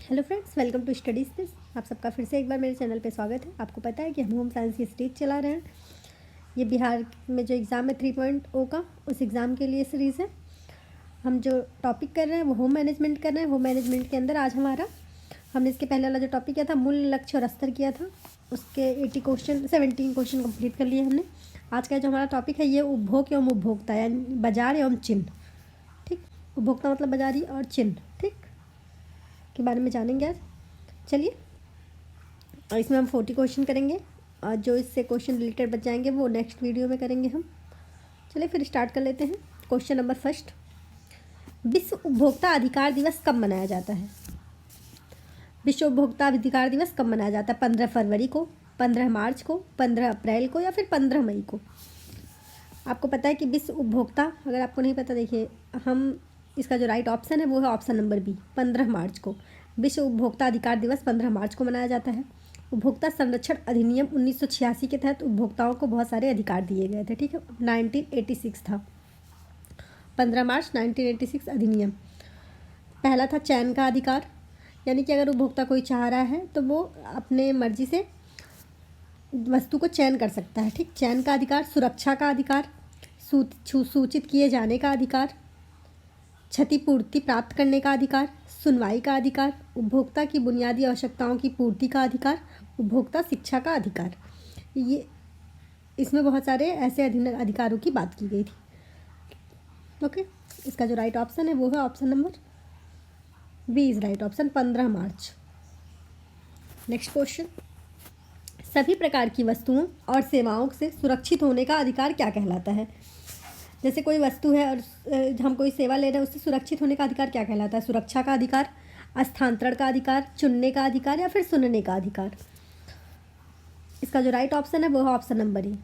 Hello friends, welcome to study space. आप सबका फिर से एक बार मेरे चैनल पे स्वागत है। आपको पता है कि हम होम साइंस की सीरीज चला रहे हैं। ये बिहार में जो एग्ज़ाम है 3.0 का, उस एग्ज़ाम के लिए सीरीज़ है। हम जो टॉपिक कर रहे हैं वो होम मैनेजमेंट कर रहे हैं। होम मैनेजमेंट के अंदर आज हमने इसके पहले वाला जो टॉपिक किया था मूल, लक्ष्य और स्तर किया था, उसके 17 क्वेश्चन कंप्लीट कर लिए हमने। आज का जो हमारा टॉपिक है ये उपभोग एवं उपभोक्ता, यानी बाजार एवं चिन्ह। ठीक, उपभोक्ता मतलब बाजारी और चिन्ह, ठीक, के बारे में जानेंगे आज। चलिए, और इसमें हम 40 क्वेश्चन करेंगे और जो इससे क्वेश्चन रिलेटेड बच जाएंगे वो नेक्स्ट वीडियो में करेंगे हम। चलिए फिर स्टार्ट कर लेते हैं। क्वेश्चन नंबर फर्स्ट, विश्व उपभोक्ता अधिकार दिवस कब मनाया जाता है? विश्व उपभोक्ता अधिकार दिवस कब मनाया जाता है? 15 फरवरी को, 15 मार्च को, 15 अप्रैल को या फिर 15 मई को? आपको पता है कि विश्व उपभोक्ता, अगर आपको नहीं पता देखिए, हम इसका जो राइट ऑप्शन है वो है ऑप्शन नंबर बी, 15 मार्च को। विश्व उपभोक्ता अधिकार दिवस 15 मार्च को मनाया जाता है। उपभोक्ता संरक्षण अधिनियम 1986 के तहत उपभोक्ताओं को बहुत सारे अधिकार दिए गए थे। ठीक है, 1986 था, 15 मार्च 1986 अधिनियम। पहला था चयन का अधिकार, यानी कि अगर उपभोक्ता कोई चाह रहा है तो वो अपने मर्जी से वस्तु को चयन कर सकता है। ठीक, चयन का अधिकार। सुरक्षा का अधिकार, सूचित किए जाने का अधिकार, क्षतिपूर्ति प्राप्त करने का अधिकार, सुनवाई का अधिकार, उपभोक्ता की बुनियादी आवश्यकताओं की पूर्ति का अधिकार, उपभोक्ता शिक्षा का अधिकार। ये इसमें बहुत सारे ऐसे अधिकारों की बात की गई थी। ओके, इसका जो राइट ऑप्शन है वो है option number B is right option, 15 मार्च। नेक्स्ट क्वेश्चन, सभी प्रकार की वस्तुओं और सेवाओं से सुरक्षित होने का अधिकार क्या कहलाता है? जैसे कोई वस्तु है और हम कोई सेवा ले रहे हैं, उससे सुरक्षित होने का अधिकार क्या कहलाता है? सुरक्षा का अधिकार, स्थानांतरण का अधिकार, चुनने का अधिकार या फिर सुनने का अधिकार? इसका जो राइट ऑप्शन है वो है ऑप्शन नंबर ए,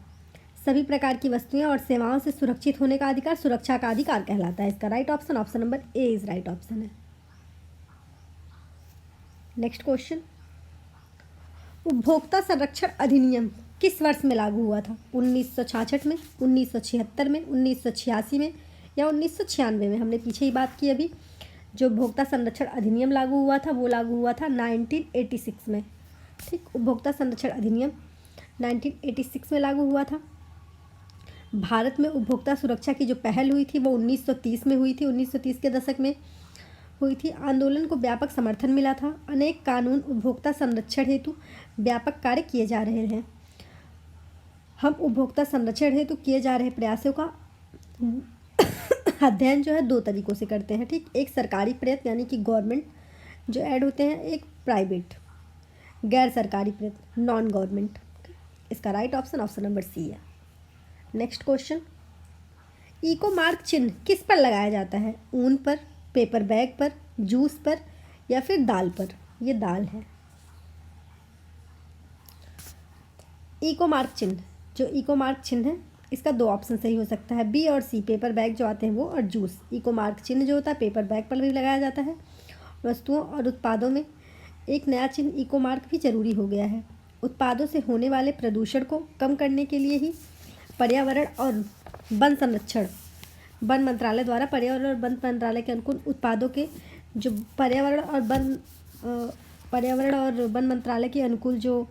सभी प्रकार की वस्तुएं और सेवाओं से सुरक्षित होने का अधिकार सुरक्षा का अधिकार कहलाता है। इसका right option option number A is right option है। नेक्स्ट क्वेश्चन, उपभोक्ता संरक्षण अधिनियम किस वर्ष में लागू हुआ था? 1966 में, 1976 में, 1986 में या 1996 में? हमने पीछे ही बात की अभी। जो उपभोक्ता संरक्षण अधिनियम लागू हुआ था वो लागू हुआ था 1986 में। ठीक, उपभोक्ता संरक्षण अधिनियम 1986 में लागू हुआ था। भारत में उपभोक्ता सुरक्षा की जो पहल हुई थी वो 1930 में हुई थी, 1930 के दशक में हुई थी। आंदोलन को व्यापक समर्थन मिला था। अनेक कानून उपभोक्ता संरक्षण हेतु व्यापक कार्य किए जा रहे हैं। हम उपभोक्ता संरक्षण हेतु किए जा रहे प्रयासों का अध्ययन जो है दो तरीकों से करते हैं। ठीक, एक सरकारी प्रयत्न यानी कि गवर्नमेंट जो ऐड होते हैं, एक प्राइवेट गैर सरकारी प्रयत्न, नॉन गवर्नमेंट। इसका right option option number C है। नेक्स्ट क्वेश्चन, इको मार्क चिन्ह किस पर लगाया जाता है? ऊन पर, पेपर बैग पर, जूस पर या फिर दाल पर? ये दाल है। इको मार्क चिन्ह, जो इको मार्क चिन्ह है, इसका दो ऑप्शन सही हो सकता है, बी और सी, पेपर बैग जो आते हैं वो और जूस। इको मार्क चिन्ह जो होता है पेपर बैग पर भी लगाया जाता है। वस्तुओं और उत्पादों में एक नया चिन्ह इको मार्क भी जरूरी हो गया है। उत्पादों से होने वाले प्रदूषण को कम करने के लिए ही पर्यावरण और वन संरक्षण, वन मंत्रालय द्वारा पर्यावरण और वन मंत्रालय के अनुकूल उत्पादों के जो पर्यावरण और वन मंत्रालय के अनुकूल जो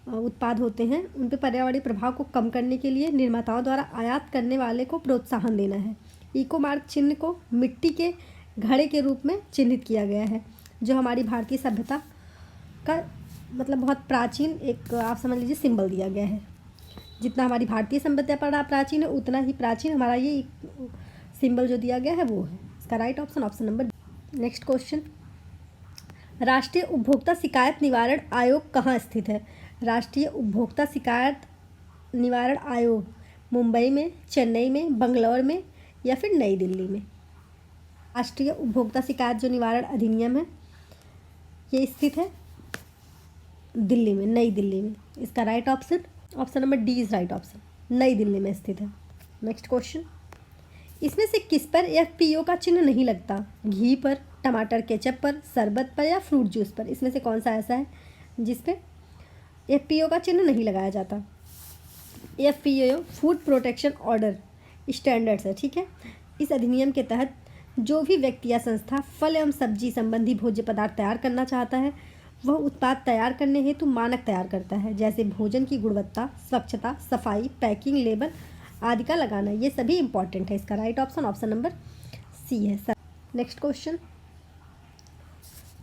उत्पाद होते हैं उन पर पर्यावरणीय प्रभाव को कम करने के लिए निर्माताओं द्वारा आयात करने वाले को प्रोत्साहन देना है। इको मार्क चिन्ह को मिट्टी के घड़े के रूप में चिन्हित किया गया है, जो हमारी भारतीय सभ्यता का मतलब बहुत प्राचीन एक, आप समझ लीजिए, सिंबल दिया गया है। जितना हमारी भारतीय सभ्यता प्राचीन है उतना ही प्राचीन हमारा ये सिंबल जो दिया गया है वो है। इसका right option option number. Next question, राष्ट्रीय उपभोक्ता शिकायत निवारण आयोग कहाँ स्थित है? राष्ट्रीय उपभोक्ता शिकायत निवारण आयोग मुंबई में, चेन्नई में, बंगलौर में या फिर नई दिल्ली में? राष्ट्रीय उपभोक्ता शिकायत जो निवारण अधिनियम है ये स्थित है दिल्ली में, नई दिल्ली में। इसका right option option number D is right option, नई दिल्ली में स्थित है। नेक्स्ट क्वेश्चन, इसमें से किस पर एफपीओ का चिन्ह नहीं लगता? घी पर, टमाटर केचप पर, शरबत पर या फ्रूट जूस पर? इसमें से कौन सा ऐसा है जिस पे एफपीओ का चिन्ह नहीं लगाया जाता? FPO food protection order standards है। ठीक है, इस अधिनियम के तहत जो भी व्यक्ति या संस्था फल एवं सब्जी संबंधी भोज्य पदार्थ तैयार करना चाहता है वह उत्पाद तैयार करने हेतु मानक तैयार करता है, जैसे भोजन की गुणवत्ता, स्वच्छता, सफाई, पैकिंग, लेबल आदि का लगाना। ये सभी इंपॉर्टेंट है। इसका right option option number C है सर। नेक्स्ट क्वेश्चन,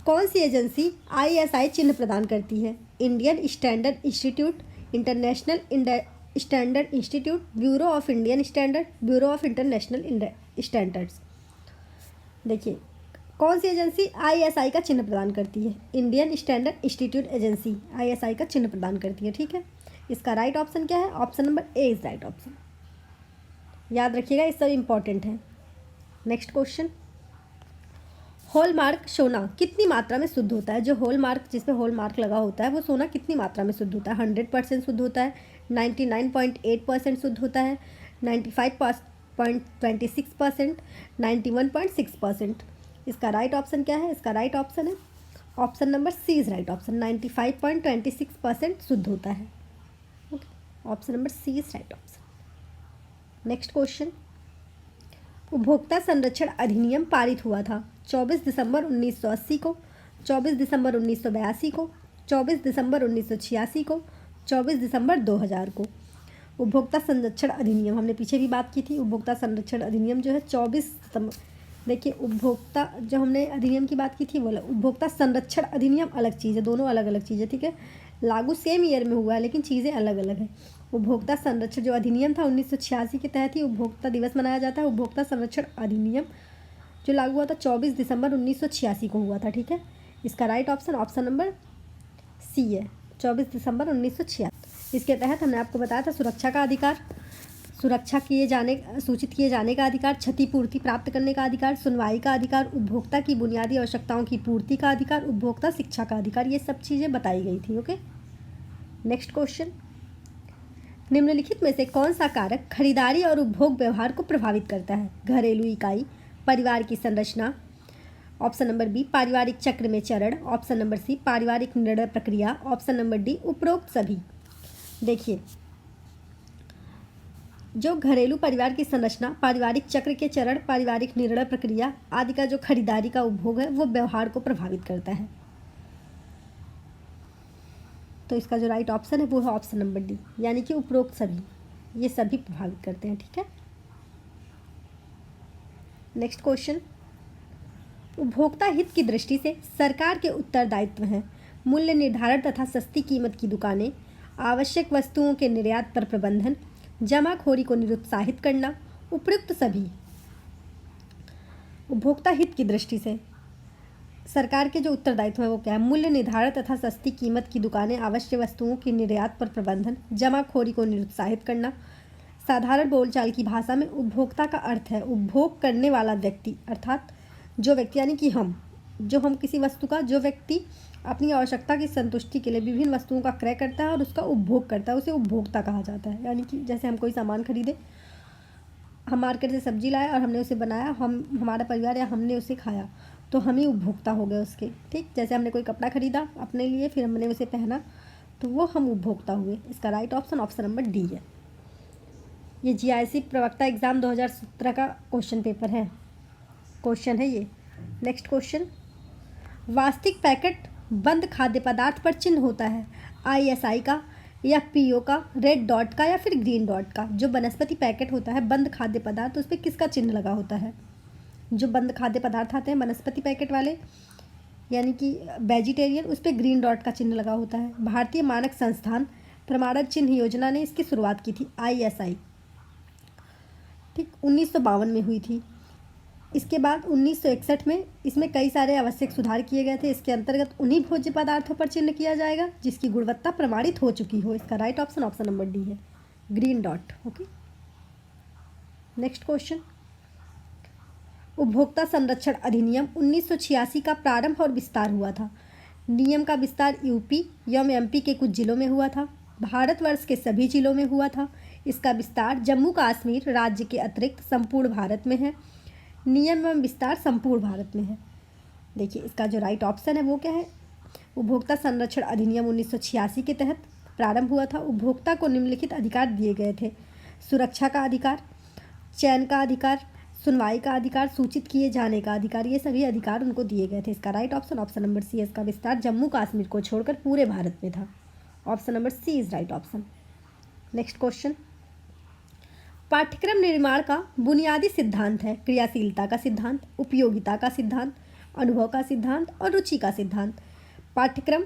कौन सी एजेंसी ISI चिन्ह प्रदान करती है? Indian standard institute, international standard institute, bureau of Indian standard, bureau of international standards. देखिए, कौन सी एजेंसी ISI का चिन्ह प्रदान करती है? Indian standard institute agency ISI का चिन्ह प्रदान करती है। ठीक है, इसका राइट ऑप्शन क्या है? Option number A is right option. याद रखिएगा, ये सब इंपॉर्टेंट है। नेक्स्ट क्वेश्चन, हॉलमार्क सोना कितनी मात्रा में शुद्ध होता है? जो हॉलमार्क, जिसमें हॉलमार्क लगा होता है, वो सोना कितनी मात्रा में शुद्ध होता है? 100% शुद्ध होता है, 99.8% शुद्ध होता है, 95.26%, 91.6%। इसका राइट ऑप्शन क्या है? इसका राइट ऑप्शन है option number C is right option. 95.26% शुद्ध होता है। Okay, option number C is right option. Next question, उपभोक्ता संरक्षण अधिनियम पारित हुआ था 24 दिसंबर 1980 को, 24 दिसंबर 1982 को, 24 दिसंबर 1986 को, 24 दिसंबर 2000 को। उपभोक्ता संरक्षण अधिनियम हमने पीछे भी बात की थी। उपभोक्ता संरक्षण अधिनियम जो है 24 दिसंबर, देखिए उपभोक्ता जो हमने अधिनियम की बात की थी वो उपभोक्ता संरक्षण अधिनियम अलग चीज़ है, दोनों अलग अलग चीज़ें। ठीक है, लागू सेम ईयर में हुआ है लेकिन चीज़ें अलग अलग हैं। उपभोक्ता संरक्षण जो अधिनियम था 1986 के तहत ही उपभोक्ता दिवस मनाया जाता है। उपभोक्ता संरक्षण अधिनियम जो लागू हुआ था 24 दिसंबर 1986 को हुआ था। ठीक है, इसका right option option number C है, 24 दिसंबर 1986। इसके तहत हमने आपको बताया था सुरक्षा का अधिकार, सुरक्षा किए जाने, सूचित किए जाने का अधिकार, क्षतिपूर्ति प्राप्त करने का अधिकार, सुनवाई का अधिकार, उपभोक्ता की बुनियादी आवश्यकताओं की पूर्ति का अधिकार, उपभोक्ता शिक्षा का अधिकार, ये सब चीज़ें बताई गई थी। ओके, नेक्स्ट क्वेश्चन, निम्नलिखित में से कौन सा कारक खरीदारी और उपभोग व्यवहार को प्रभावित करता है? घरेलू इकाई, परिवार की संरचना, ऑप्शन नंबर बी पारिवारिक चक्र में चरण, ऑप्शन नंबर सी पारिवारिक निर्णय प्रक्रिया, ऑप्शन नंबर डी उपरोक्त सभी। देखिए, जो घरेलू परिवार की संरचना, पारिवारिक चक्र के चरण, पारिवारिक निर्णय प्रक्रिया आदि का जो खरीदारी का उपभोग है वो व्यवहार को प्रभावित करता है। तो इसका जो राइट ऑप्शन है वो है ऑप्शन नंबर डी, यानी कि उपरोक्त सभी, ये सभी प्रभावित करते हैं। ठीक है, नेक्स्ट क्वेश्चन, उपभोक्ता हित की दृष्टि से सरकार के उत्तरदायित्व हैं मूल्य निर्धारण तथा सस्ती कीमत की दुकानें, आवश्यक वस्तुओं के निर्यात पर प्रबंधन, जमाखोरी को निरुत्साहित करना, उपयुक्त सभी। उपभोक्ता हित की दृष्टि से सरकार के जो उत्तरदायित्व है वो क्या है? मूल्य निर्धारण तथा सस्ती कीमत की दुकानें, आवश्यक वस्तुओं की निर्यात पर प्रबंधन, जमाखोरी को निरुत्साहित करना। साधारण बोलचाल की भाषा में उपभोक्ता का अर्थ है उपभोग करने वाला व्यक्ति, अर्थात जो व्यक्ति, यानी कि हम किसी वस्तु का, जो व्यक्ति अपनी आवश्यकता की संतुष्टि के लिए विभिन्न वस्तुओं का क्रय करता है और उसका उपभोग करता है, उसे उपभोक्ता कहा जाता है। यानी कि जैसे हम कोई सामान खरीदे, हम मार्केट से सब्जी लाए और हमने उसे बनाया, हमारा परिवार या हमने उसे खाया, तो हम ही उपभोक्ता हो गए उसके। ठीक, जैसे हमने कोई कपड़ा खरीदा अपने लिए, फिर हमने उसे पहना, तो वो हम उपभोक्ता हुए। इसका right option option number D है। ये GIC प्रवक्ता एग्ज़ाम 2017 का क्वेश्चन पेपर है, क्वेश्चन है ये। नेक्स्ट क्वेश्चन, वास्तविक पैकेट बंद खाद्य पदार्थ पर चिन्ह होता है ISI का या PO का, रेड डॉट का या फिर ग्रीन डॉट का? जो वनस्पति पैकेट होता है बंद खाद्य पदार्थ, उस पर किसका चिन्ह लगा होता है? जो बंद खाद्य पदार्थ आते हैं वनस्पति पैकेट वाले, यानी कि वेजिटेरियन, उस पर ग्रीन डॉट का चिन्ह लगा होता है। भारतीय मानक संस्थान प्रमाणन चिन्ह योजना ने इसकी शुरुआत की थी, ISI। ठीक, 1952 में हुई थी। इसके बाद 1961 में इसमें कई सारे आवश्यक सुधार किए गए थे। इसके अंतर्गत उन्हीं भोज्य पदार्थों पर चिन्ह किया जाएगा जिसकी गुणवत्ता प्रमाणित हो चुकी हो। इसका right option option number D है, green dot. Okay, next question, उपभोक्ता संरक्षण अधिनियम 1986 का प्रारंभ और विस्तार हुआ था। नियम का विस्तार यूपी एवं MP के कुछ जिलों में हुआ था, भारतवर्ष के सभी जिलों में हुआ था। इसका विस्तार जम्मू कश्मीर राज्य के अतिरिक्त संपूर्ण भारत में है। नियम एवं विस्तार संपूर्ण भारत में है। देखिए, इसका जो राइट ऑप्शन है वो क्या है? उपभोक्ता संरक्षण अधिनियम 1986 के तहत प्रारंभ हुआ था। उपभोक्ता को निम्नलिखित अधिकार दिए गए थे: सुरक्षा का अधिकार, चयन का अधिकार, सुनवाई का अधिकार, सूचित किए जाने का अधिकार, ये सभी अधिकार उनको दिए गए थे। इसका right option option number C है। इसका विस्तार जम्मू कश्मीर को छोड़कर पूरे भारत में था। Option number C is right option. Next question, पाठ्यक्रम निर्माण का बुनियादी सिद्धांत है क्रियाशीलता का सिद्धांत, उपयोगिता का सिद्धांत, अनुभव का सिद्धांत और रुचि का सिद्धांत। पाठ्यक्रम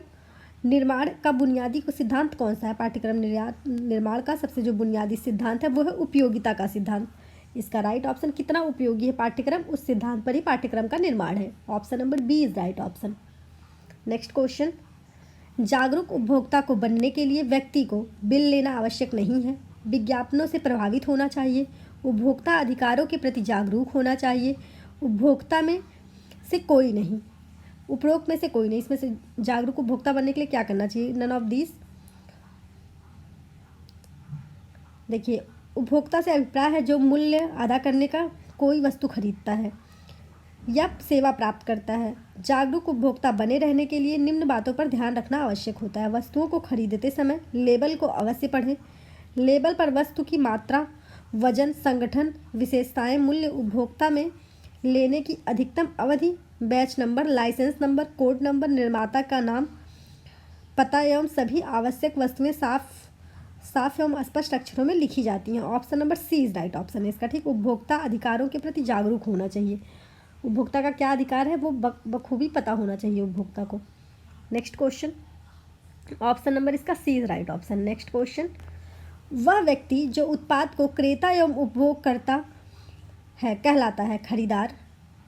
निर्माण का बुनियादी सिद्धांत कौन सा है? पाठ्यक्रम निर्माण का सबसे जो बुनियादी सिद्धांत है वो है उपयोगिता का सिद्धांत। इसका राइट ऑप्शन, कितना उपयोगी है पाठ्यक्रम, उस सिद्धांत पर ही पाठ्यक्रम का निर्माण है। Option number B is right option. Next question, जागरूक उपभोक्ता को बनने के लिए व्यक्ति को बिल लेना आवश्यक नहीं है, विज्ञापनों से प्रभावित होना चाहिए, उपभोक्ता अधिकारों के प्रति जागरूक होना चाहिए, उपभोक्ता में से कोई नहीं, उपरोक्त में से कोई नहीं। इसमें से जागरूक उपभोक्ता बनने के लिए क्या करना चाहिए? None of this. देखिए, उपभोक्ता से अभिप्राय है जो मूल्य अदा करने का कोई वस्तु खरीदता है या सेवा प्राप्त करता है। जागरूक उपभोक्ता बने रहने के लिए निम्न बातों पर ध्यान रखना आवश्यक होता है। वस्तुओं को खरीदते समय लेबल को अवश्य पढ़ें। लेबल पर वस्तु की मात्रा, वजन, संगठन, विशेषताएं, मूल्य, उपभोक्ता में लेने की अधिकतम अवधि, batch number, license number, code number, निर्माता का नाम, पता एवं सभी आवश्यक वस्तुएं साफ एवं स्पष्ट अक्षरों में लिखी जाती हैं। Option number C is right option है इसका। ठीक, उपभोक्ता अधिकारों के प्रति जागरूक होना चाहिए। उपभोक्ता का क्या अधिकार है वो बखूबी पता होना चाहिए उपभोक्ता को। नेक्स्ट क्वेश्चन, ऑप्शन नंबर इसका C is right option. Next question, वह व्यक्ति जो उत्पाद को क्रेता एवं उपभोग करता है कहलाता है खरीदार,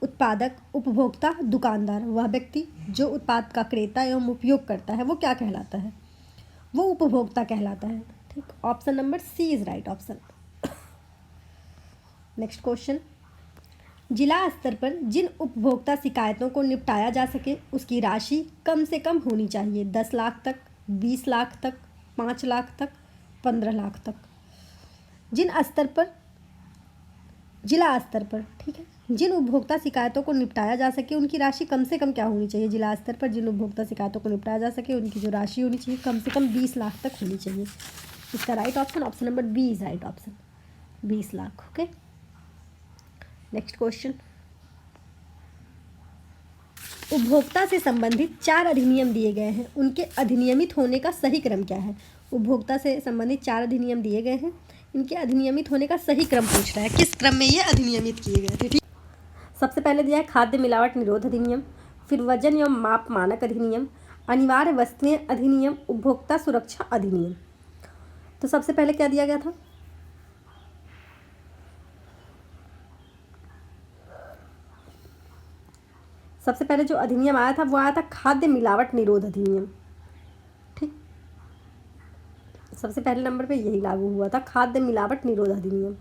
उत्पादक, उपभोक्ता, दुकानदार। वह व्यक्ति जो उत्पाद का क्रेता एवं उपयोग करता है वो क्या कहलाता है? वो उपभोक्ता कहलाता है। ठीक, option number C is right option. Next question, जिला स्तर पर जिन उपभोक्ता शिकायतों को निपटाया जा सके उसकी राशि कम से कम होनी चाहिए। 10 लाख तक, 20 लाख तक, 5 लाख तक, 15 लाख तक। जिला स्तर पर, ठीक है, जिन उपभोक्ता शिकायतों को निपटाया जा सके उनकी राशि कम से कम क्या होनी चाहिए? जिला स्तर पर जिन उपभोक्ता शिकायतों को निपटाया जा सके उनकी जो राशि होनी चाहिए कम से कम 20 लाख तक होनी चाहिए। इसका right option option number B is right option, 20 lakh. Okay, next question, उपभोक्ता से संबंधित 4 अधिनियम दिए गए हैं, उनके अधिनियमित होने का सही क्रम क्या है? उपभोक्ता से संबंधित 4 अधिनियम दिए गए हैं, इनके अधिनियमित होने का सही क्रम पूछ रहा है, किस क्रम में ये अधिनियमित किए गए थे। ठीक, सबसे पहले दिया है खाद्य मिलावट निरोध अधिनियम, फिर वजन एवं माप मानक अधिनियम, अनिवार्य वस्तुएं अधिनियम, उपभोक्ता सुरक्षा अधिनियम। तो सबसे पहले क्या दिया गया था? सबसे पहले जो अधिनियम आया था वो आया था खाद्य मिलावट निरोध अधिनियम। ठीक, सबसे पहले नंबर पे यही लागू हुआ था, खाद्य मिलावट निरोध अधिनियम।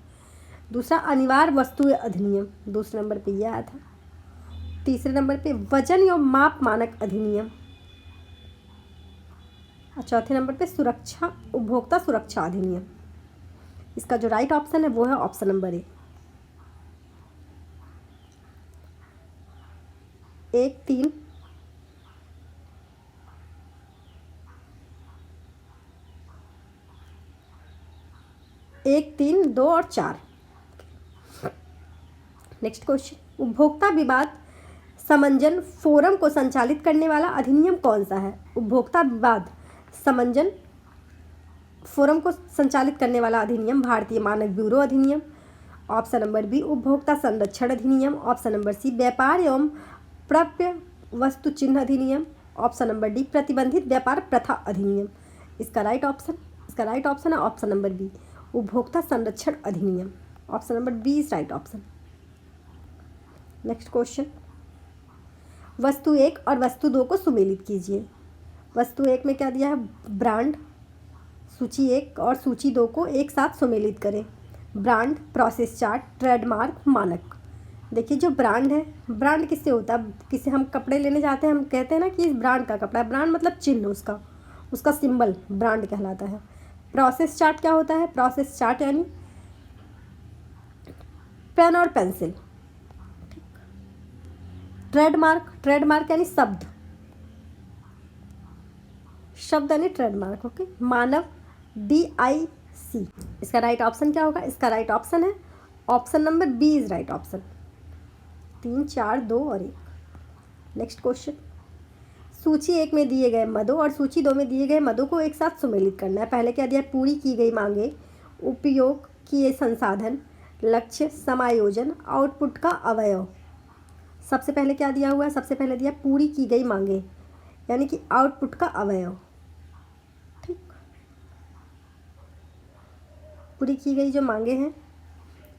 दूसरा अनिवार्य वस्तुएं अधिनियम, दूसरे नंबर पे यह आया था। तीसरे नंबर पे वजन एवं माप मानक अधिनियम, और चौथे नंबर पे उपभोक्ता सुरक्षा अधिनियम। इसका जो राइट ऑप्शन है वो है ऑप्शन नंबर ए। 1, 3, 1, 3, 2 और 4। नेक्स्ट क्वेश्चन, उपभोक्ता विवाद समंजन फोरम को संचालित करने वाला अधिनियम कौन सा है? उपभोक्ता विवाद समंजन फोरम को संचालित करने वाला अधिनियम भारतीय मानक ब्यूरो अधिनियम। ऑप्शन नंबर बी उपभोक्ता संरक्षण अधिनियम। ऑप्शन नंबर सी व्यापार एवं प्राप्य वस्तु चिन्ह अधिनियम। ऑप्शन नंबर डी प्रतिबंधित व्यापार प्रथा अधिनियम। इसका राइट ऑप्शन है ऑप्शन नंबर बी उपभोक्ता संरक्षण अधिनियम। Option number B is right option. Next question, वस्तु 1 और वस्तु 2 को सुमेलित कीजिए। वस्तु 1 में क्या दिया है? ब्रांड। सूची 1 और सूची 2 को एक साथ सुमेलित करें। ब्रांड, प्रोसेस चार्ट, ट्रेडमार्क, मानक। देखिए, जो ब्रांड है, ब्रांड किससे होता है? किसी हम कपड़े लेने जाते हैं, हम कहते हैं ना कि इस ब्रांड का कपड़ा है। ब्रांड मतलब चिन्ह, उसका सिंबल ब्रांड कहलाता है। प्रोसेस चार्ट क्या होता है? प्रोसेस चार्ट यानी पेन और पेंसिल। ट्रेडमार्क यानी शब्द यानी ट्रेडमार्क। ओके, मानव, DIC। इसका राइट ऑप्शन क्या होगा? इसका राइट ऑप्शन है option number B is right option. 3, 4, 2 और 1। नेक्स्ट क्वेश्चन, सूची 1 में दिए गए मदों और सूची 2 में दिए गए मदों को एक साथ सुमेलित करना है। पहले क्या दिया, पूरी की गई मांगे, उपयोग किए संसाधन, लक्ष्य, समायोजन, आउटपुट का अवयव। सबसे पहले क्या दिया हुआ है, सबसे पहले दिया पूरी की गई मांगे, यानी कि आउटपुट का अवयव। ठीक, पूरी की गई जो मांगे हैं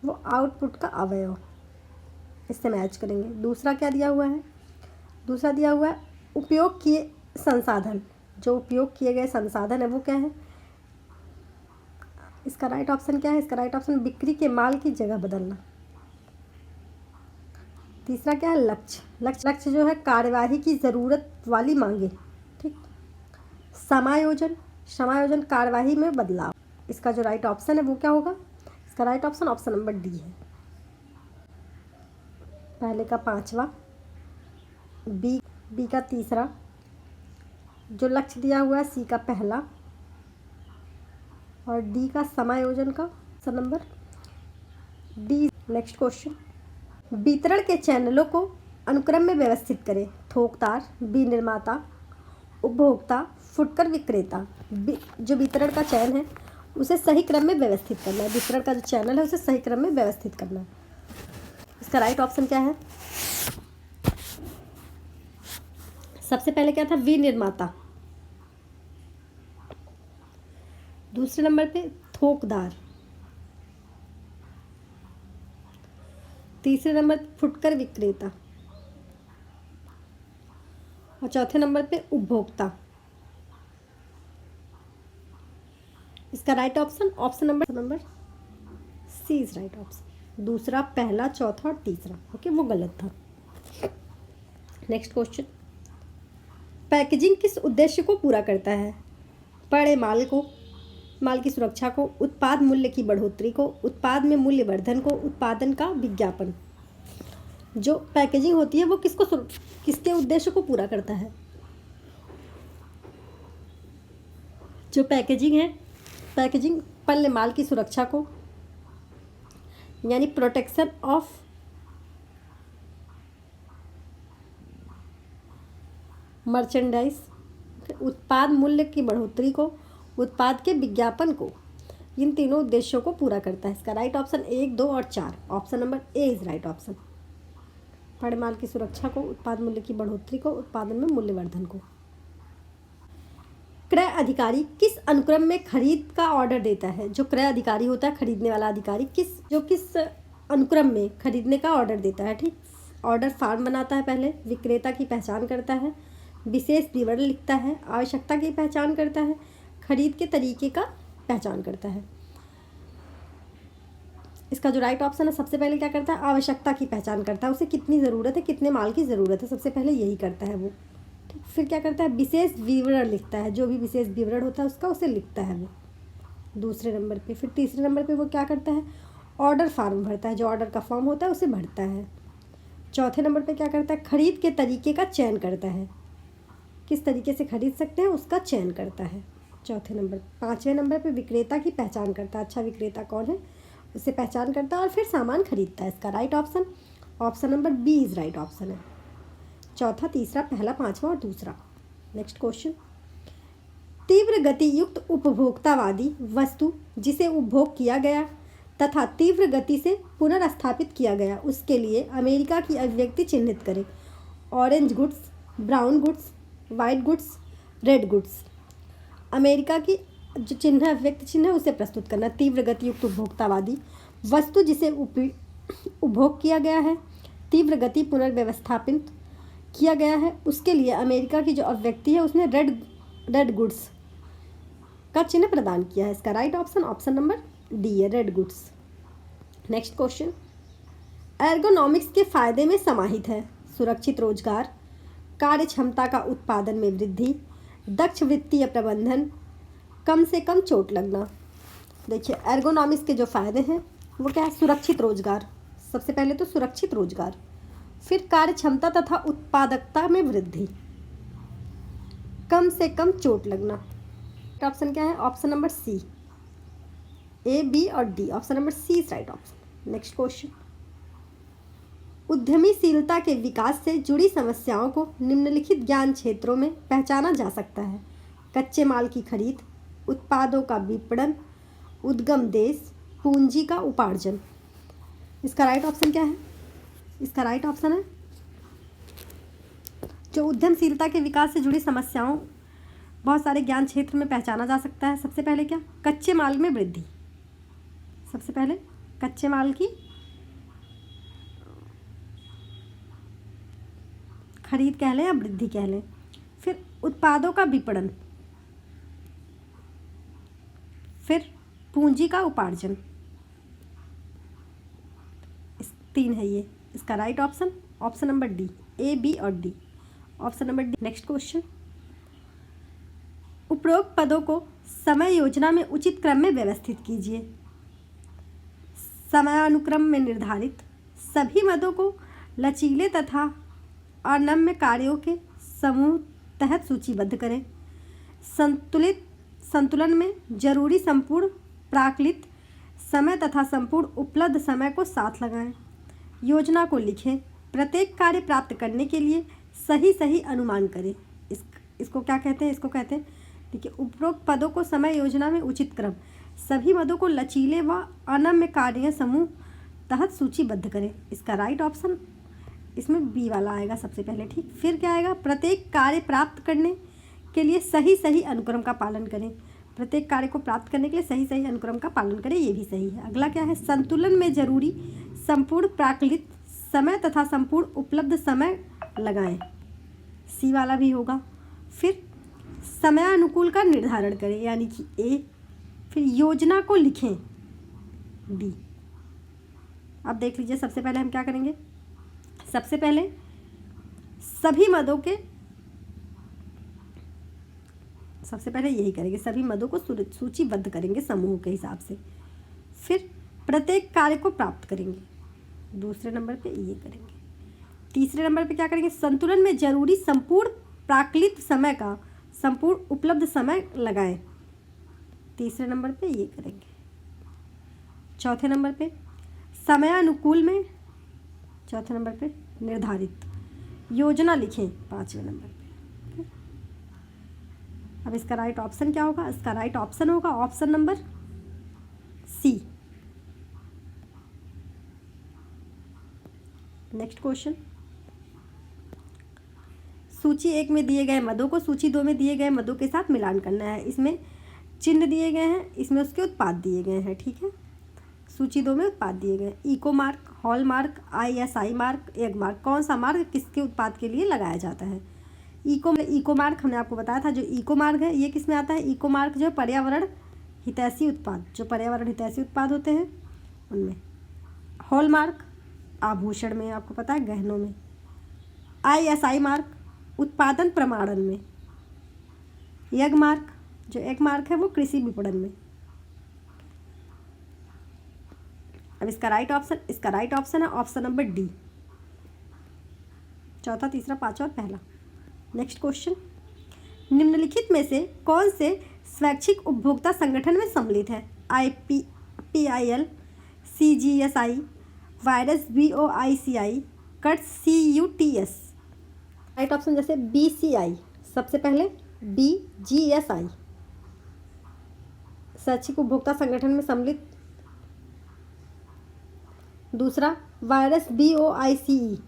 वो आउटपुट का अवयव, इससे मैच करेंगे। दूसरा क्या दिया हुआ है, दूसरा दिया हुआ है उपयोग किए संसाधन। जो उपयोग किए गए संसाधन है वो क्या है, इसका राइट ऑप्शन क्या है, इसका राइट ऑप्शन बिक्री के माल की जगह बदलना। तीसरा क्या है, लक्ष्य। लक्ष्य जो है कार्यवाही की ज़रूरत वाली मांगे। ठीक, समायोजन, समायोजन कार्यवाही में बदलाव। इसका जो राइट ऑप्शन है वो क्या होगा, इसका right option option number D है। पहले का 5वां, बी का तीसरा, जो लक्ष्य दिया हुआ है सी का पहला, और डी का समायोजन का option number D. Next question, वितरण के चैनलों को अनुक्रम में व्यवस्थित करें। थोकदार, विनिर्माता, उपभोक्ता, फुटकर विक्रेता। जो वितरण का चयन है उसे सही क्रम में व्यवस्थित करना है। वितरण का जो चैनल है उसे सही क्रम में व्यवस्थित करना है। इसका राइट ऑप्शन क्या है, सबसे पहले क्या था, विनिर्माता। दूसरे नंबर पे थोकदार। तीसरे नंबर फुटकर विक्रेता। और चौथे नंबर पे उपभोक्ता। इसका right option option number C is right option. दूसरा, पहला, चौथा और तीसरा ओके वो गलत था। नेक्स्ट क्वेश्चन, पैकेजिंग किस उद्देश्य को पूरा करता है। पड़े माल को, माल की सुरक्षा को, उत्पाद मूल्य की बढ़ोतरी को, उत्पाद में मूल्य वर्धन को, उत्पादन का विज्ञापन। जो पैकेजिंग होती है वो किसके उद्देश्य को पूरा करता है। जो पैकेजिंग है, पैकेजिंग पल्ले माल की सुरक्षा को, यानी प्रोटेक्शन ऑफ मर्चेंडाइज, उत्पाद मूल्य की बढ़ोतरी को, उत्पाद के विज्ञापन को, इन तीनों उद्देश्यों को पूरा करता है। इसका राइट ऑप्शन 1, 2 और 4, option number A is right option. पड़े माल की सुरक्षा को, उत्पाद मूल्य की बढ़ोतरी को, उत्पादन में मूल्यवर्धन को। क्रय अधिकारी किस अनुक्रम में खरीद का ऑर्डर देता है। जो क्रय अधिकारी होता है, खरीदने वाला अधिकारी, किस अनुक्रम में खरीदने का ऑर्डर देता है। ठीक, ऑर्डर फॉर्म बनाता है पहले, विक्रेता की पहचान करता है, विशेष विवरण लिखता है, आवश्यकता की पहचान करता है, खरीद के तरीके का पहचान करता है। इसका जो राइट ऑप्शन है, सबसे पहले क्या करता है, आवश्यकता की पहचान करता है। उसे कितनी ज़रूरत है, कितने माल की ज़रूरत है, सबसे पहले यही करता है वो। ठीक, फिर क्या करता है, विशेष विवरण लिखता है। जो भी विशेष विवरण होता है उसका उसे लिखता है वो दूसरे नंबर पे। फिर तीसरे नंबर पे वो क्या करता है, ऑर्डर फॉर्म भरता है। जो ऑर्डर का फॉर्म होता है उसे भरता है। चौथे नंबर पे क्या करता है, खरीद के तरीके का चयन करता है। किस तरीके से खरीद सकते हैं उसका चयन करता है चौथे नंबर। पाँचवें नंबर पे विक्रेता की पहचान करता है। अच्छा विक्रेता कौन है उसे पहचान करता है और फिर सामान खरीदता है। इसका right option option number B is right option है। चौथा, तीसरा, पहला, पाँचवा और दूसरा। नेक्स्ट क्वेश्चन, तीव्र गति युक्त उपभोक्तावादी वस्तु जिसे उपभोग किया गया तथा तीव्र गति से पुनर्स्थापित किया गया उसके लिए अमेरिका की अभिव्यक्ति चिन्हित करें। Orange goods, brown goods, white goods, red goods. America की जो चिन्ह है, अभिव्यक्ति चिन्ह है, उसे प्रस्तुत करना। तीव्र गति युक्त उपभोक्तावादी वस्तु जिसे उपभोग किया गया है, तीव्र गति पुनर्व्यवस्थापित किया गया है, उसके लिए अमेरिका की जो अभिव्यक्ति है उसने रेड गुड्स का चिन्ह प्रदान किया है। इसका right option option number D है, red goods. Next question, ergonomics के फायदे में समाहित है सुरक्षित रोजगार, कार्य क्षमता का उत्पादन में वृद्धि, दक्ष वित्तीय प्रबंधन, कम से कम चोट लगना। देखिए एर्गोनॉमिक्स के जो फायदे हैं वो क्या है, सुरक्षित रोजगार, सबसे पहले तो सुरक्षित रोजगार, फिर कार्य क्षमता तथा उत्पादकता में वृद्धि, कम से कम चोट लगना। ऑप्शन क्या है, option number C, A, B और D, option number C is right option. Next question, उद्यमीशीलता के विकास से जुड़ी समस्याओं को निम्नलिखित ज्ञान क्षेत्रों में पहचाना जा सकता है। कच्चे माल की खरीद, उत्पादों का विपणन, उद्गम देश, पूंजी का उपार्जन। इसका राइट ऑप्शन क्या है? इसका राइट ऑप्शन है जो उद्यमशीलता के विकास से जुड़ी समस्याओं बहुत सारे ज्ञान क्षेत्र में पहचाना जा सकता है। सबसे पहले क्या? कच्चे माल में वृद्धि। सबसे पहले कच्चे माल की खरीद कह लें या वृद्धि कह लें। फिर उत्पादों का विपणन, फिर पूंजी का उपार्जन। तीन है ये। इसका right option option number D, A, B और D. Option number D. Next question, उपरोक्त पदों को समय योजना में उचित क्रम में व्यवस्थित कीजिए। समयानुक्रम में निर्धारित सभी मदों को लचीले तथा अनम्य कार्यों के समूह तहत सूचीबद्ध करें। संतुलन में जरूरी संपूर्ण प्राकलित समय तथा संपूर्ण उपलब्ध समय को साथ लगाएं। योजना को लिखें। प्रत्येक कार्य प्राप्त करने के लिए सही अनुमान करें। इसको क्या कहते हैं? इसको कहते हैं, देखिए, उपरोक्त पदों को समय योजना में उचित क्रम, सभी मदों को लचीले व अनम्य कार्य समूह तहत सूचीबद्ध करें। इसका राइट ऑप्शन इसमें बी वाला आएगा सबसे पहले, ठीक। फिर क्या आएगा? प्रत्येक कार्य प्राप्त करने के लिए सही अनुक्रम का पालन करें। प्रत्येक कार्य को प्राप्त करने के लिए सही अनुक्रम का पालन करें, ये भी सही है। अगला क्या है? संतुलन में जरूरी संपूर्ण प्राकलित समय तथा संपूर्ण उपलब्ध समय लगाएं, सी वाला भी होगा। फिर समयानुकूल का निर्धारण करें, यानी कि ए। फिर योजना को लिखें, डी। अब देख लीजिए, सबसे पहले हम क्या करेंगे? सबसे पहले सभी मदों के सबसे पहले यही करेंगे, सभी मदों को सूचीबद्ध करेंगे समूह के हिसाब से। फिर प्रत्येक कार्य को प्राप्त करेंगे, दूसरे नंबर पे ये करेंगे। तीसरे नंबर पे क्या करेंगे? संतुलन में जरूरी संपूर्ण प्राकलित समय का संपूर्ण उपलब्ध समय लगाएं, तीसरे नंबर पे ये करेंगे। चौथे नंबर पे समयानुकूल में, चौथे नंबर पे निर्धारित योजना लिखें, पांचवें नंबर पे। अब इसका राइट ऑप्शन क्या होगा? इसका राइट ऑप्शन होगा option number C. Next question, सूची 1 में दिए गए मदों को सूची 2 में दिए गए मदों के साथ मिलान करना है। इसमें चिन्ह दिए गए हैं, इसमें उसके उत्पाद दिए गए हैं, ठीक है। सूची 2 में उत्पाद दिए गए, eco mark, hallmark, ISI mark, egg mark. कौन सा मार्क किसके उत्पाद के लिए लगाया जाता है? इको मार्क हमने आपको बताया था, जो इको मार्क है ये किस में आता है? इको मार्क जो पर्यावरण हितैषी उत्पाद, जो पर्यावरण हितैषी उत्पाद होते हैं उनमें। हॉल मार्क आभूषण में, आपको पता है, गहनों में। ISI मार्क उत्पादन प्रमाणन में। एग मार्क, जो एग मार्क है वो कृषि विपणन में। अब इसका राइट ऑप्शन है ऑप्शन नंबर डी, चौथा, तीसरा, पांचवा और पहला। नेक्स्ट क्वेश्चन, निम्नलिखित में से कौन से स्वैच्छिक उपभोक्ता संगठन में सम्मिलित है? IPIL, CGSI, virus, BOICI, cuts, CUTS। Right option जैसे BCI, सबसे पहले BGSI, स्वैच्छिक उपभोक्ता संगठन में सम्मिलित। दूसरा वायरस, BOICE,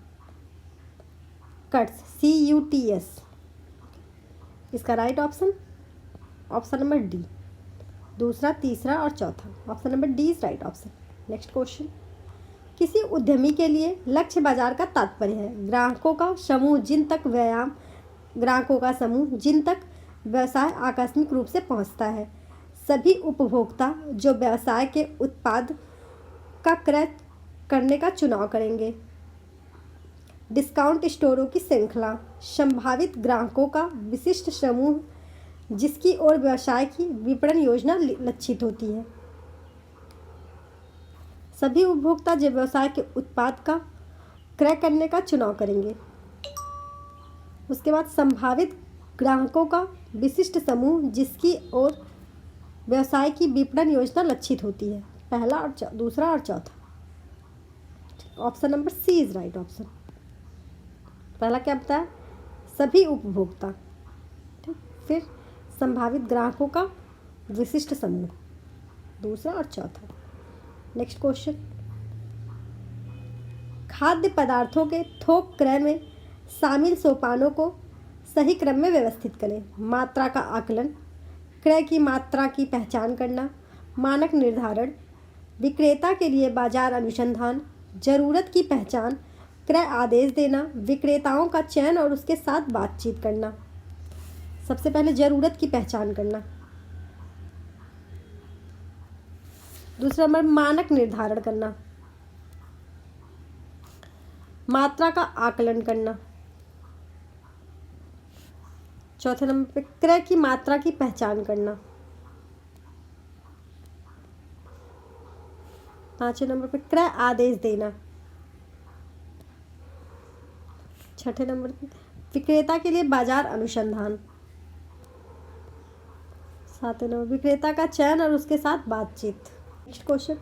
कट्स, CUTS। इसका right option option number D, दूसरा, तीसरा और चौथा। Option number D is right option. Next question, किसी उद्यमी के लिए लक्ष्य बाजार का तात्पर्य है ग्राहकों का समूह जिन तक व्यवसाय आकस्मिक रूप से पहुंचता है। सभी उपभोक्ता जो व्यवसाय के उत्पाद का क्रय करने का चुनाव करेंगे। डिस्काउंट स्टोरों की श्रृंखला, संभावित ग्राहकों का विशिष्ट समूह जिसकी ओर व्यवसाय की विपणन योजना लक्षित होती है। सभी उपभोक्ता जो व्यवसाय के उत्पाद का क्रय करने का चुनाव करेंगे। उसके बाद संभावित ग्राहकों का विशिष्ट समूह जिसकी ओर व्यवसाय की विपणन योजना लक्षित होती है, पहला और दूसरा और चौथा। Option number C is right option. पहला क्या बताया, सभी उपभोक्ता, ठीक। फिर संभावित ग्राहकों का विशिष्ट समूह, दूसरा और चौथा। नेक्स्ट क्वेश्चन, खाद्य पदार्थों के थोक क्रय में शामिल सोपानों को सही क्रम में व्यवस्थित करें। मात्रा का आकलन, क्रय की मात्रा की पहचान करना, मानक निर्धारण, विक्रेता के लिए बाजार अनुसंधान, जरूरत की पहचान, क्रय आदेश देना, विक्रेताओं का चयन और उसके साथ बातचीत करना। सबसे पहले जरूरत की पहचान करना, दूसरा नंबर मानक निर्धारण करना, मात्रा का आकलन करना, चौथे नंबर पे क्रय की मात्रा की पहचान करना, पांचवें नंबर पे क्रय आदेश देना, छठे नंबर पे विक्रेता के लिए बाजार अनुसंधान, सातवें नंबर विक्रेता का चयन और उसके साथ बातचीत। नेक्स्ट क्वेश्चन,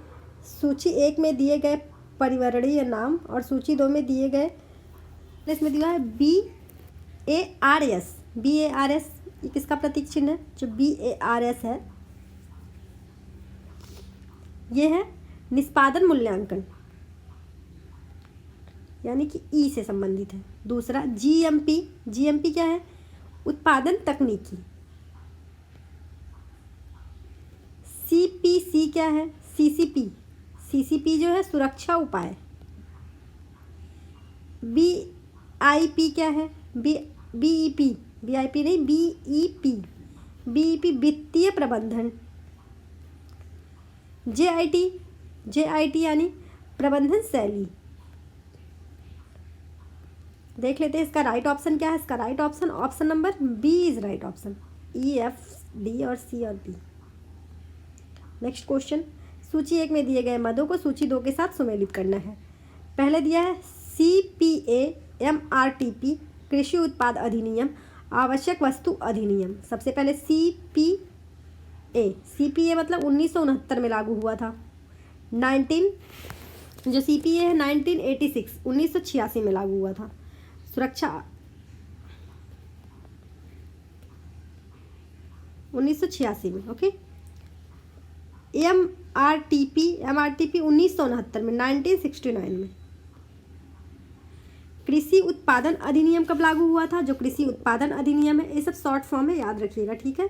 सूची 1 में दिए गए परिवर्णीय नाम और सूची 2 में दिए गए, इसमें दिया है BARS। BARS ये किसका प्रतीक चिन्ह है? जो BARS है ये है निष्पादन मूल्यांकन, यानी कि ई से संबंधित है। दूसरा GMP, GMP क्या है? उत्पादन तकनीकी। CPC क्या है? CCP, CCP जो है सुरक्षा उपाय। BIP क्या है? BEP, BIP नहीं BEP, BEP वित्तीय प्रबंधन। JIT यानी प्रबंधन शैली। देख लेते हैं इसका राइट ऑप्शन क्या है। इसका right option option number B is right option. E, F, D और C और B। नेक्स्ट क्वेश्चन, सूची 1 में दिए गए मदों को सूची 2 के साथ सुमेलित करना है। पहले दिया है CPA MRTP कृषि उत्पाद अधिनियम, आवश्यक वस्तु अधिनियम। सबसे पहले CPA मतलब 1969 में लागू हुआ था। जो CPA है 1986 में लागू हुआ था। सुरक्षा 1986 में, ओके। MRTP 1969 में, 1969 में। कृषि उत्पादन अधिनियम कब लागू हुआ था? जो कृषि उत्पादन अधिनियम है, ये सब शॉर्ट फॉर्म में याद रखिएगा, ठीक है।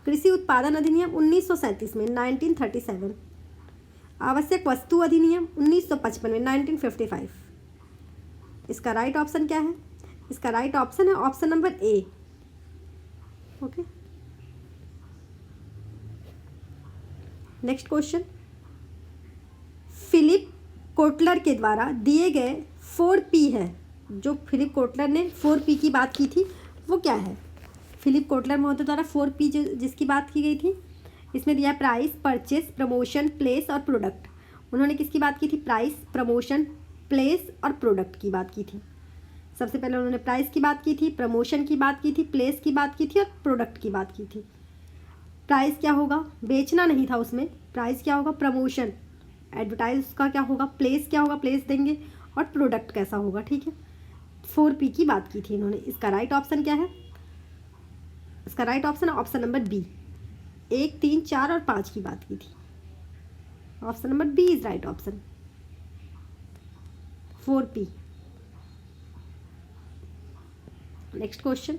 कृषि उत्पादन अधिनियम 1937 में, 1937। आवश्यक वस्तु अधिनियम 1955 में, 1955। इसका राइट ऑप्शन क्या है? इसका राइट ऑप्शन है option number A, okay. Next question, Philip Kotler के द्वारा दिए गए 4P है। जो फिलिप कोटलर ने 4P की बात की थी वो क्या है? फिलिप कोटलर महोदय द्वारा 4P जिसकी बात की गई थी, इसमें दिया प्राइस, परचेस, प्रमोशन, प्लेस और प्रोडक्ट। उन्होंने किसकी बात की थी? प्राइस, प्रमोशन, प्लेस और प्रोडक्ट की बात की थी। सबसे पहले उन्होंने प्राइस की बात की थी, प्रमोशन की बात की थी, प्लेस की बात की थी और प्रोडक्ट की बात की थी। प्राइस क्या होगा? बेचना नहीं था उसमें। प्राइस क्या होगा? प्रमोशन, एडवर्टाइज का क्या होगा? प्लेस क्या होगा? प्लेस देंगे। और प्रोडक्ट कैसा होगा, ठीक है। 4P की बात की थी इन्होंने। इसका राइट ऑप्शन क्या है? इसका राइट ऑप्शन है ऑप्शन नंबर बी। 1, 3, 4 और 5 की बात की थी। Option number B is right option, 4P। Next question,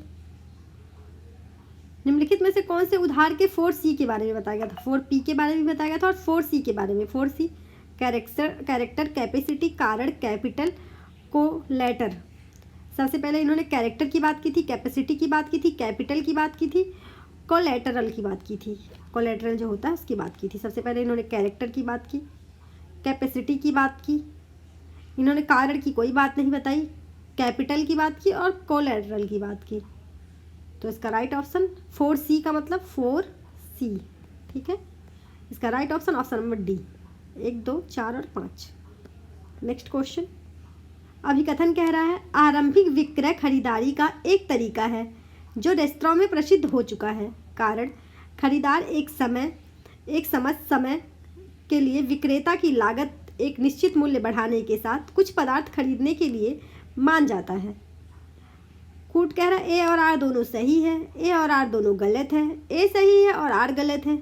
निम्नलिखित में से कौन से उधार के 4C के बारे में बताया गया था? 4P के बारे में बताया गया था और 4C के बारे में। 4C कैरेक्टर, कैपेसिटी, कारण, कैपिटल, कोलैटर। सबसे पहले इन्होंने कैरेक्टर की बात की थी, कैपेसिटी की बात की थी, कैपिटल की बात की थी, कोलैटरल की बात की थी। कोलैटरल जो होता है उसकी बात की थी। सबसे पहले इन्होंने कैरेक्टर की बात की, कैपेसिटी की बात की, इन्होंने कारण की कोई बात नहीं बताई, कैपिटल की बात की और कोलैटरल की बात की। तो इसका राइट ऑप्शन 4C का मतलब 4C, ठीक है। इसका right option option number D, 1, 2, 4 और 5। नेक्स्ट क्वेश्चन, अभिकथन कह रहा है आरंभिक विक्रय खरीदारी का एक तरीका है जो रेस्तरां में प्रसिद्ध हो चुका है। कारण, खरीदार एक समझ समय के लिए विक्रेता की लागत एक निश्चित मूल्य बढ़ाने के साथ कुछ पदार्थ खरीदने के लिए मान जाता है। कूट कह रहा है ए और आर दोनों सही है, ए और आर दोनों गलत है, ए सही है और आर गलत है,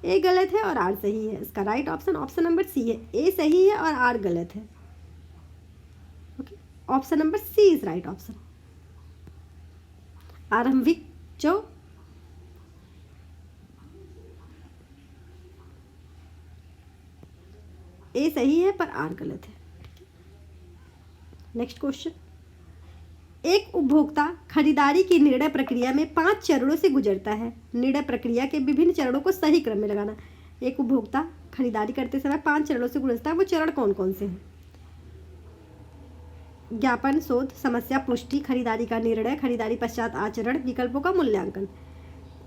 ए गलत है और आर सही है। इसका right option option number C है, ए सही है और आर गलत है। Okay, option number C is right option. आरंभिक जो ए सही है पर आर गलत है। नेक्स्ट क्वेश्चन, एक उपभोक्ता खरीदारी की निर्णय प्रक्रिया में 5 चरणों से गुजरता है। निर्णय प्रक्रिया के विभिन्न चरणों को सही क्रम में लगाना। एक उपभोक्ता खरीदारी करते समय 5 चरणों से गुजरता है, वो चरण कौन कौन से हैं? ज्ञापन, शोध, समस्या, पुष्टि, खरीदारी का निर्णय, खरीदारी पश्चात आचरण, विकल्पों का मूल्यांकन।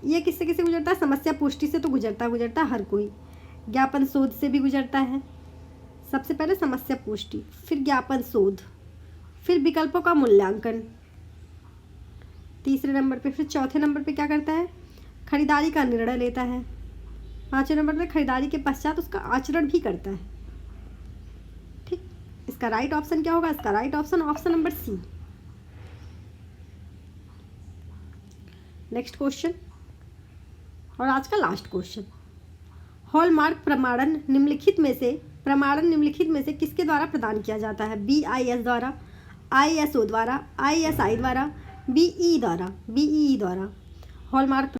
ये किससे किससे गुजरता है? समस्या पुष्टि से तो गुजरता हर कोई। ज्ञापन शोध से भी गुजरता है। सबसे पहले समस्या पुष्टि, फिर ज्ञापन शोध, फिर विकल्पों का मूल्यांकन, तीसरे नंबर पे, फिर चौथे नंबर पे क्या करता है? खरीदारी का निर्णय लेता है। पांचवें नंबर पे खरीदारी के पश्चात उसका आचरण भी करता है। ठीक, इसका राइट ऑप्शन क्या होगा? इसका right option option number C. Next question और आज का लास्ट क्वेश्चन, हॉलमार्क प्रमाणन निम्नलिखित में से किसके द्वारा प्रदान किया जाता है? BIS द्वारा, ISO द्वारा, ISI द्वारा, BEE द्वारा। हॉलमार्क